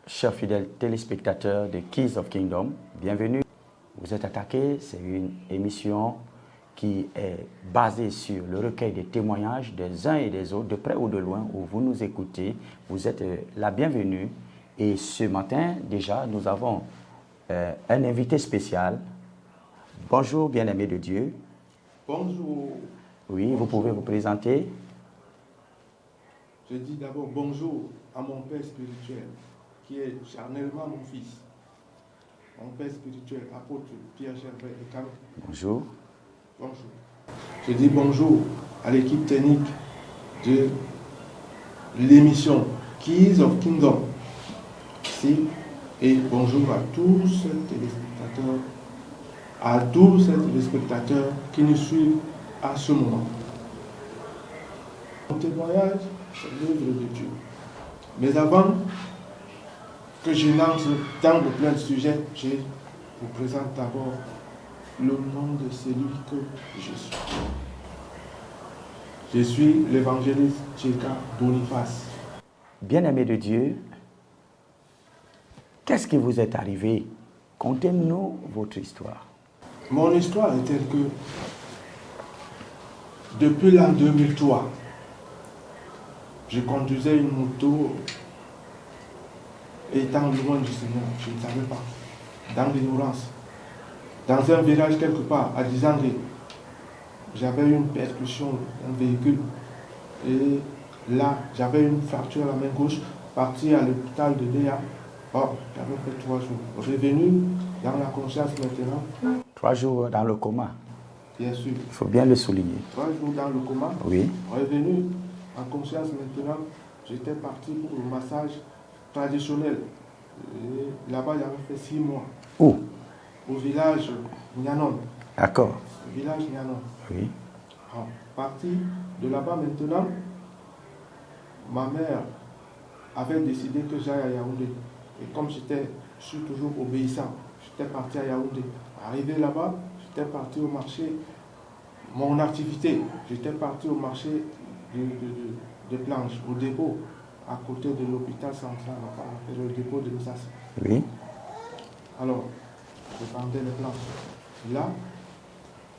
Chers fidèles téléspectateurs de Keys of Kingdom, bienvenue. Vous êtes attaqués, c'est une émission qui est basée sur le recueil des témoignages des uns et des autres, de près ou de loin, où vous nous écoutez. Vous êtes la bienvenue. Et ce matin, déjà, nous avons un invité spécial. Bonjour, bien-aimé de Dieu. Bonjour. Oui, Bonjour. Vous pouvez vous présenter. Je dis d'abord bonjour à mon Père spirituel, qui est charnellement mon fils. Mon Père spirituel, apôtre Pierre Gervais de Cameroun. Bonjour. Bonjour. Je dis bonjour à l'équipe technique de l'émission Keys of Kingdom. Et bonjour à tous ces téléspectateurs, qui nous suivent à ce moment. Mon témoignage, c'est l'œuvre de Dieu. Mais avant que je lance dans le plein de sujets, je vous présente d'abord le nom de celui que je suis. Je suis l'évangéliste Tcheka Boniface. Bien-aimé de Dieu, qu'est-ce qui vous est arrivé? Contez-nous votre histoire. Mon histoire est telle que depuis l'an 2003, je conduisais une moto étant loin du Seigneur, je ne savais pas, dans l'ignorance. Dans un virage quelque part, à 10 ans, j'avais une percussion d'un véhicule et là, j'avais une fracture à la main gauche, parti à l'hôpital de Léa. Oh, j'avais fait 3 jours. Revenu dans la conscience maintenant. 3 jours dans le coma. Bien sûr. Il faut bien le souligner. 3 jours dans le coma. Oui. Revenu en conscience maintenant, j'étais parti pour le massage traditionnel. Et là-bas, j'avais fait 6 mois. Où? Au village Nyanon. D'accord. Au village Nyanon. Oui. Parti de là-bas maintenant, ma mère avait décidé que j'aille à Yaoundé. Et comme je suis toujours obéissant, j'étais parti à Yaoundé. Arrivé là-bas, j'étais parti au marché, mon activité, j'étais parti au marché de planches, au dépôt, à côté de l'hôpital central, le dépôt de Missassi. Oui. Alors, je vendais les planches. Là,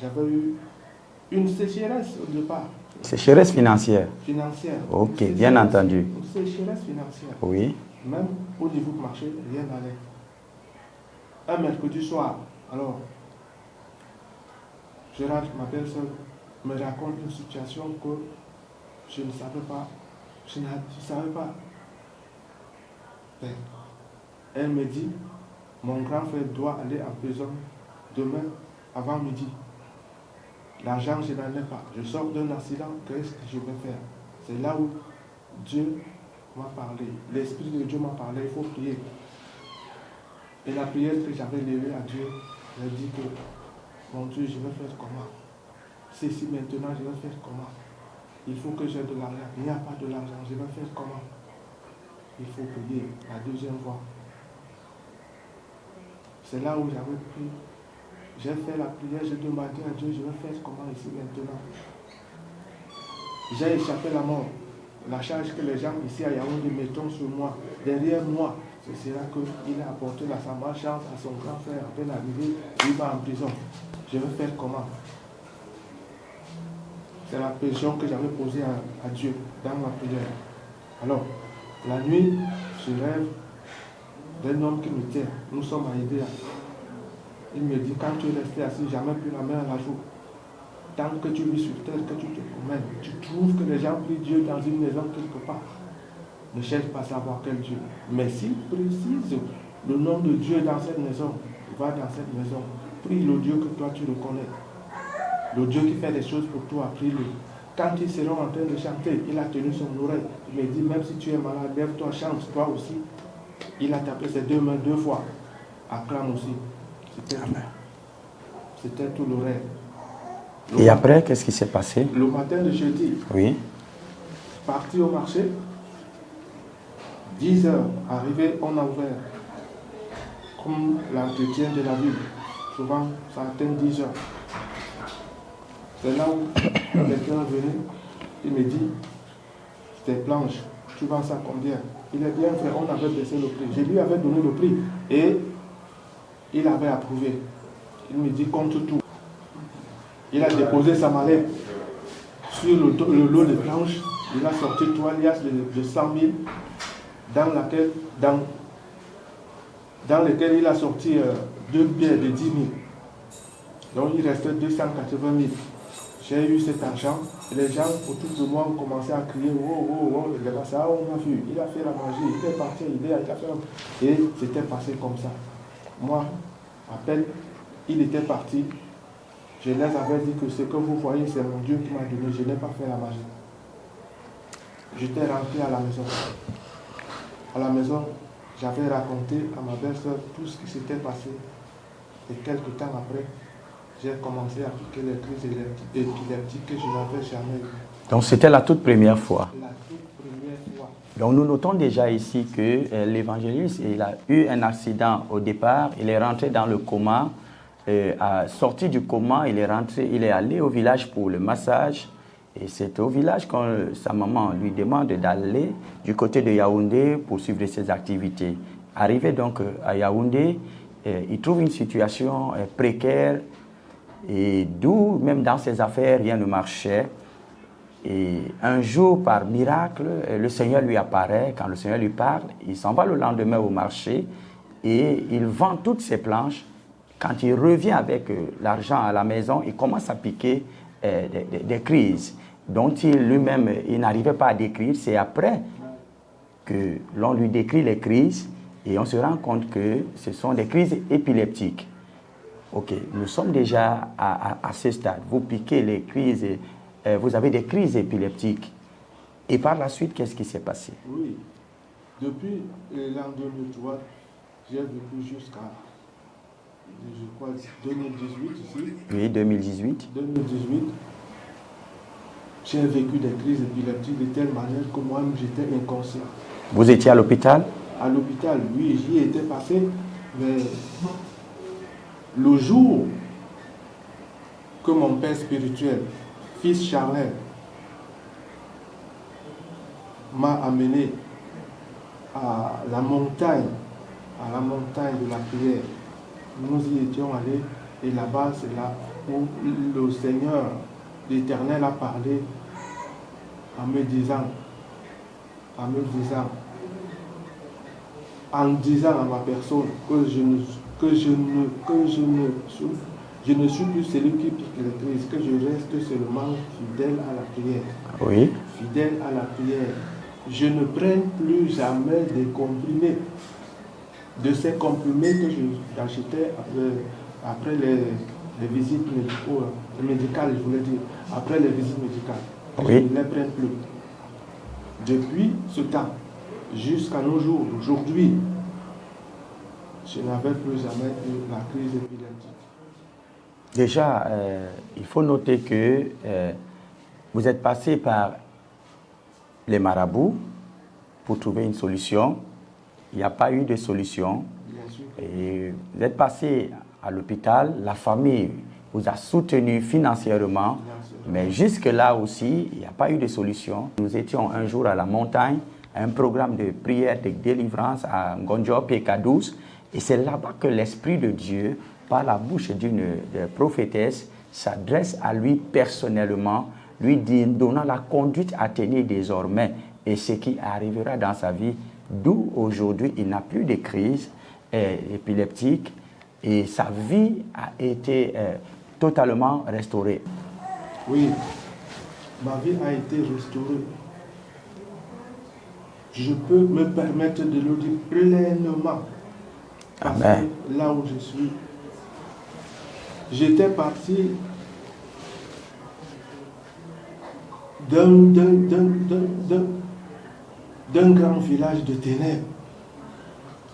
j'avais eu une sécheresse au départ. Sécheresse financière. Financière. Ok, bien entendu. Une sécheresse financière. Oui. Même au niveau du marché, rien n'allait. Un mercredi soir, alors, je rentre, ma belle-sœur me raconte une situation que je ne savais pas. Je ne savais pas. Elle me dit, mon grand frère doit aller en prison demain avant midi. L'argent, je n'en ai pas. Je sors d'un accident, qu'est-ce que je vais faire? C'est là où Dieu m'a parlé. L'Esprit de Dieu m'a parlé, il faut prier. Et la prière que j'avais levée à Dieu, j'ai dit que, mon Dieu, je vais faire comment? Si maintenant, je vais faire comment? Il faut que j'ai de l'argent. Il n'y a pas de l'argent, je vais faire comment? Il faut prier la deuxième fois. C'est là où j'avais pris. J'ai fait la prière, j'ai demandé à Dieu, je vais faire comment ici maintenant? J'ai échappé la mort. La charge que les gens ici à Yaoundé mettent sur moi, derrière moi, ce sera qu'il a apporté sa malchance à son grand frère à peine arrivé, il va en prison. Je vais faire comment? C'est la question que j'avais posée à Dieu dans ma prière. Alors, la nuit, je rêve d'un homme qui me tient. Nous sommes à Idéa. Il me dit, quand tu es resté assis, jamais plus la main à la joue. Tant que tu vis sur terre, que tu te promènes, tu trouves que les gens prient Dieu dans une maison quelque part. Ne cherche pas à savoir quel Dieu. Mais s'il précise le nom de Dieu dans cette maison, va dans cette maison. Prie le Dieu que toi tu reconnais. Le Dieu qui fait des choses pour toi, prie-le. Quand ils seront en train de chanter, il a tenu son oreille. Il me dit, même si tu es malade, lève-toi, chante, toi aussi. Il a tapé ses 2 mains 2 fois. Acclame aussi. C'était tout le rêve. Et après, qu'est-ce qui s'est passé? Le matin de jeudi, Oui. parti au marché, 10 heures, arrivé, on a ouvert. Comme l'entretien de la ville. Souvent, ça atteint 10 heures. C'est là où quelqu'un est venu, il me dit, c'était planche. tu vends ça combien? Il est bien fait, on avait baissé le prix. Je lui avais donné le prix et il avait approuvé. Il me dit compte tout. Il a déposé sa mallette sur le lot de planches. Il a sorti 3 liasses de 100 000 dans lesquelles il a sorti 2 billets de 10 000. Donc il restait 280 000. J'ai eu cet argent et les gens autour de moi ont commencé à crier oh, oh, oh, les gars, ça on a vu, il a fait la magie, il est parti, il a fait. Et c'était passé comme ça. Moi, à peine il était parti, je les avais dit que ce que vous voyez, c'est mon Dieu qui m'a donné, je n'ai pas fait la magie. J'étais rentré à la maison. À la maison, j'avais raconté à ma belle-sœur tout ce qui s'était passé. Et quelques temps après, j'ai commencé à appliquer les crises épileptiques que je n'avais jamais eues. Donc c'était la toute première fois. La toute première fois. Donc nous notons déjà ici que l'évangéliste, il a eu un accident au départ, il est rentré dans le coma, sorti du coma, il est allé au village pour le massage. Et c'est au village quand sa maman lui demande d'aller du côté de Yaoundé pour suivre ses activités. Arrivé donc à Yaoundé, il trouve une situation précaire et d'où même dans ses affaires rien ne marchait. Et un jour, par miracle, le Seigneur lui apparaît. Quand le Seigneur lui parle, il s'en va le lendemain au marché et il vend toutes ses planches. Quand il revient avec l'argent à la maison, il commence à piquer des crises dont lui-même il n'arrivait pas à décrire. C'est après que l'on lui décrit les crises et on se rend compte que ce sont des crises épileptiques. Ok, nous sommes déjà à ce stade. Vous piquez les crises, vous avez des crises épileptiques. Et par la suite, qu'est-ce qui s'est passé? Oui, depuis l'an 2003, j'ai vécu jusqu'à, je crois, 2018 ici. Oui, 2018. 2018. J'ai vécu des crises épileptiques de telle manière que moi-même j'étais inconscient. Vous étiez à l'hôpital? À l'hôpital, oui, j'y étais passé, mais le jour que mon père spirituel, fils Charlin, m'a amené à la montagne de la prière, nous y étions allés et là-bas, c'est là où le Seigneur, l'Éternel a parlé en me disant, à ma personne que je ne suis plus celui qui pique les crises, que je reste seulement fidèle à la prière. Oui. Fidèle à la prière. Je ne prenne plus jamais des comprimés. De ces comprimés que j'achetais après les visites médicales, je voulais dire, après les visites médicales. Oui. Je ne les prenne plus. Depuis ce temps, jusqu'à nos jours, aujourd'hui, je n'avais plus jamais eu la crise épileptique. Déjà, il faut noter que vous êtes passé par les marabouts pour trouver une solution. Il n'y a pas eu de solution. Bien sûr. Et vous êtes passé à l'hôpital, la famille vous a soutenu financièrement, mais jusque-là aussi, il n'y a pas eu de solution. Nous étions un jour à la montagne, un programme de prière, de délivrance à Ngonjo, PK12, et c'est là-bas que l'Esprit de Dieu, par la bouche d'une prophétesse, s'adresse à lui personnellement, lui donnant la conduite à tenir désormais et ce qui arrivera dans sa vie, d'où aujourd'hui il n'a plus de crise épileptique et sa vie a été totalement restaurée. Oui, ma vie a été restaurée. Je peux me permettre de le dire pleinement. Parce Amen. que là où je suis, j'étais parti d'un grand village de ténèbres.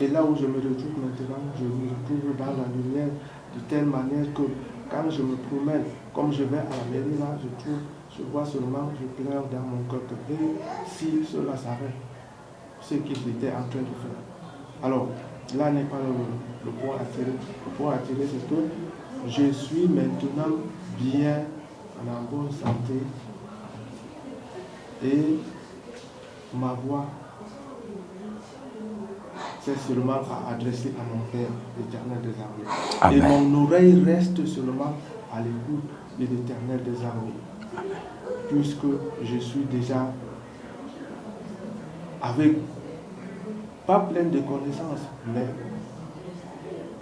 Et là où je me retrouve maintenant, je me retrouve dans la lumière de telle manière que quand je me promène, comme je vais à la mairie là, je vois seulement, je pleure dans mon cœur. Et si cela savait ce qu'ils étaient en train de faire. Alors, là n'est pas le point à tirer. Le point à tirer, c'est que je suis maintenant bien, en bonne santé. Et ma voix c'est seulement à adresser à mon Père, l'Éternel des armées. Amen. Et mon oreille reste seulement à l'écoute de l'Éternel des armées. Puisque je suis déjà avec, pas plein de connaissances, mais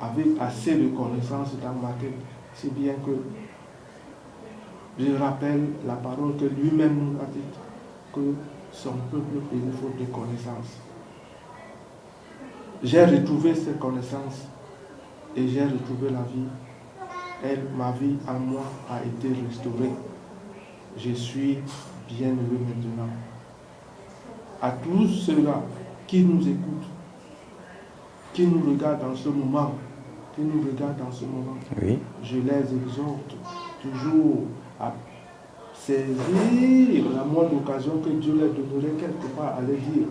avec assez de connaissances dans ma tête, si bien que je rappelle la parole que lui-même nous a dite, que son peuple il faut de connaissances. J'ai retrouvé ces connaissances et j'ai retrouvé la vie. Ma vie en moi a été restaurée. Je suis bien heureux maintenant. À tous ceux-là qui nous écoutent, qui nous regardent dans ce moment, Oui. je les exhorte toujours à saisir la moindre occasion que Dieu leur donnerait quelque part à leur dire.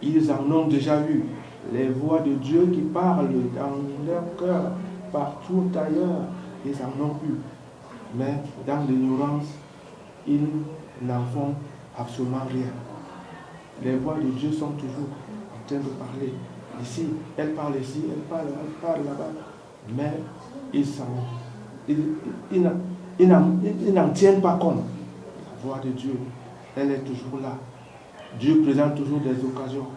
Ils en ont déjà eu les voix de Dieu qui parlent dans leur cœur, partout ailleurs, ils en ont eu. Mais dans l'ignorance, ils n'en font absolument rien. Les voix de Dieu sont toujours en train de parler. Ici, elle parle ici, elle parle là-bas. Mais ils n'en tiennent pas compte. La voix de Dieu, elle est toujours là. Dieu présente toujours des occasions.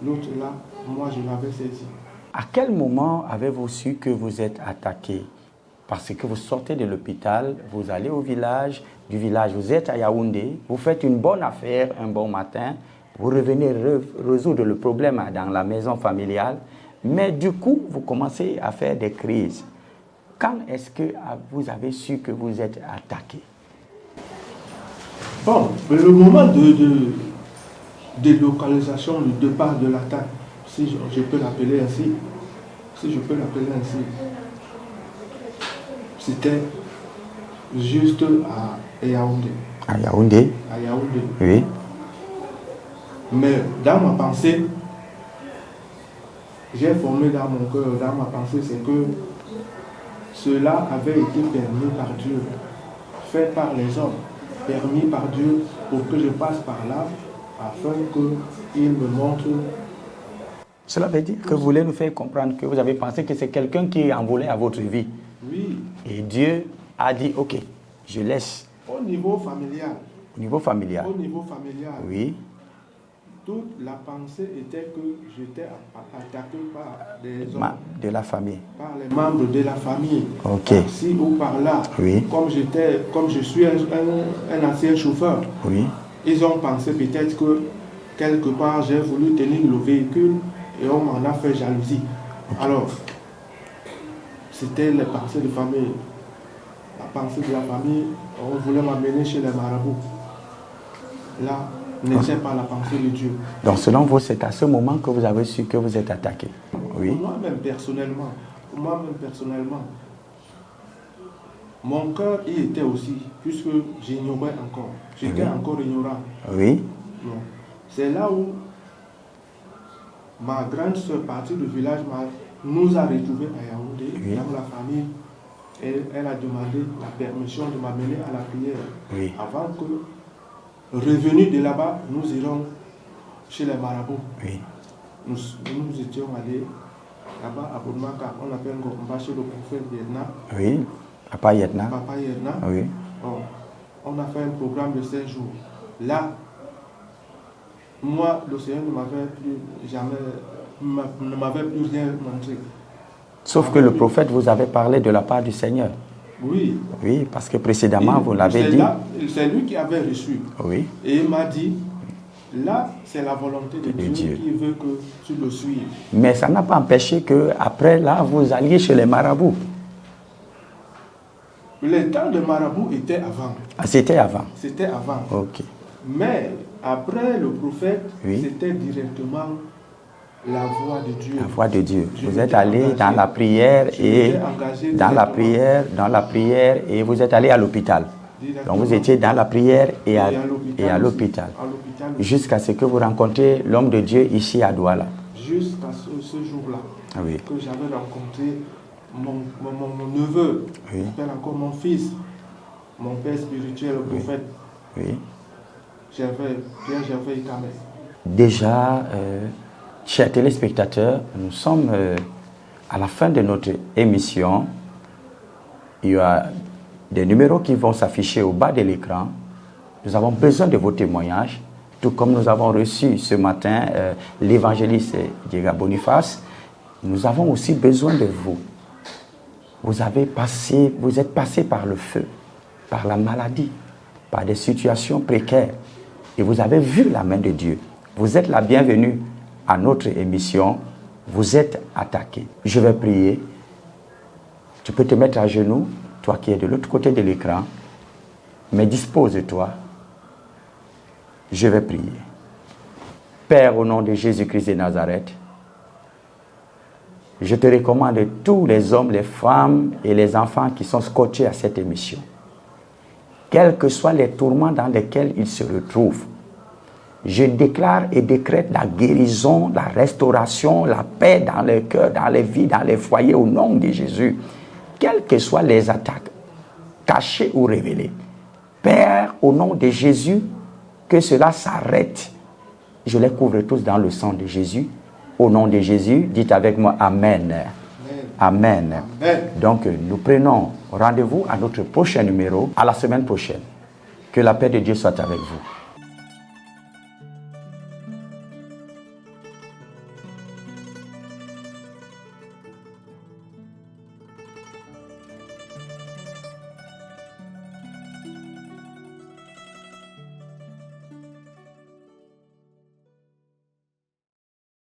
L'autre là, moi je l'avais saisi. À quel moment avez-vous su que vous êtes attaqué? Parce que vous sortez de l'hôpital, vous allez au village, du village vous êtes à Yaoundé, vous faites une bonne affaire un bon matin, vous revenez résoudre le problème dans la maison familiale, mais du coup vous commencez à faire des crises. Quand est-ce que vous avez su que vous êtes attaqué? Bon, le moment de délocalisation, le départ de l'attaque, si je peux l'appeler ainsi, c'était juste à Yaoundé. À Yaoundé? À Yaoundé. Oui. Mais dans ma pensée, j'ai formé dans mon cœur, dans ma pensée, c'est que cela avait été permis par Dieu, fait par les hommes, permis par Dieu pour que je passe par là, afin qu'il me montre. Cela veut dire que vous voulez nous faire comprendre que vous avez pensé que c'est quelqu'un qui en voulait à votre vie. Oui. Et Dieu a dit, ok, je laisse. Au niveau familial. Au niveau familial. Au niveau familial. Oui. Toute la pensée était que j'étais attaqué par des hommes. De la famille. Par les membres de la famille. Ok. Par-ci ou par-là. Oui. Comme je suis un ancien chauffeur. Oui. Ils ont pensé peut-être que quelque part j'ai voulu tenir le véhicule et on m'en a fait jalousie. Okay. Alors, c'était les pensées de famille. La pensée de la famille, on voulait m'amener chez les marabouts. Là, n'était pas la pensée de Dieu. Donc selon vous, c'est à ce moment que vous avez su que vous êtes attaqué. Oui. Pour moi-même personnellement, mon cœur y était aussi, puisque j'ignorais encore. J'étais encore ignorant. Oui. C'est là où ma grande soeur partie du village nous a retrouvés à Yaoundé, dans la famille. Et elle a demandé la permission de m'amener à la prière. Oui. Avant que, revenus de là-bas, nous irons chez les marabouts. Oui. Nous étions allés là-bas à Boudmaka, on appelle Ngomba chez le prophète Yedna. Oui, Papa Yedna. Papa Yedna. Oui. Bon, on a fait un programme de 5 jours. Là, moi, le Seigneur ne m'avait plus rien montré. Sauf que le prophète vous avait parlé de la part du Seigneur. Oui. Oui, parce que précédemment, vous l'avez dit. C'est lui qui avait reçu. Oui. Et il m'a dit, là, c'est la volonté de Dieu qui veut que tu le suives. Mais ça n'a pas empêché qu'après, là, vous alliez chez les marabouts. Le temps de marabout était avant. Ah, c'était avant? C'était avant. Ok. Mais après le prophète, c'était directement la voix de Dieu. La voix de Dieu. Vous êtes allé dans la prière et et vous êtes allé à l'hôpital. Donc vous étiez dans la prière et à l'hôpital. Jusqu'à ce que vous rencontriez l'homme de Dieu ici à Douala. Jusqu'à ce jour-là. Oui. Que j'avais rencontré mon neveu, j'appelle encore mon fils, mon père spirituel, le prophète. Oui. Pierre Gervais Ikamé. Déjà, chers téléspectateurs, nous sommes à la fin de notre émission. Il y a des numéros qui vont s'afficher au bas de l'écran. Nous avons besoin de vos témoignages, tout comme nous avons reçu ce matin l'évangéliste Diego Boniface. Nous avons aussi besoin de vous. Vous êtes passé par le feu, par la maladie, par des situations précaires, et vous avez vu la main de Dieu. Vous êtes la bienvenue à notre émission. Vous êtes attaqué. Je vais prier. Tu peux te mettre à genoux, toi qui es de l'autre côté de l'écran, mais dispose-toi. Je vais prier. Père, au nom de Jésus-Christ de Nazareth, je te recommande tous les hommes, les femmes et les enfants qui sont scotchés à cette émission. Quels que soient les tourments dans lesquels ils se retrouvent, je déclare et décrète la guérison, la restauration, la paix dans les cœurs, dans les vies, dans les foyers au nom de Jésus. Quelles que soient les attaques, cachées ou révélées. Père, au nom de Jésus, que cela s'arrête. Je les couvre tous dans le sang de Jésus. Au nom de Jésus, dites avec moi Amen. Amen. Amen. Donc, nous prenons rendez-vous à notre prochain numéro, à la semaine prochaine. Que la paix de Dieu soit avec vous.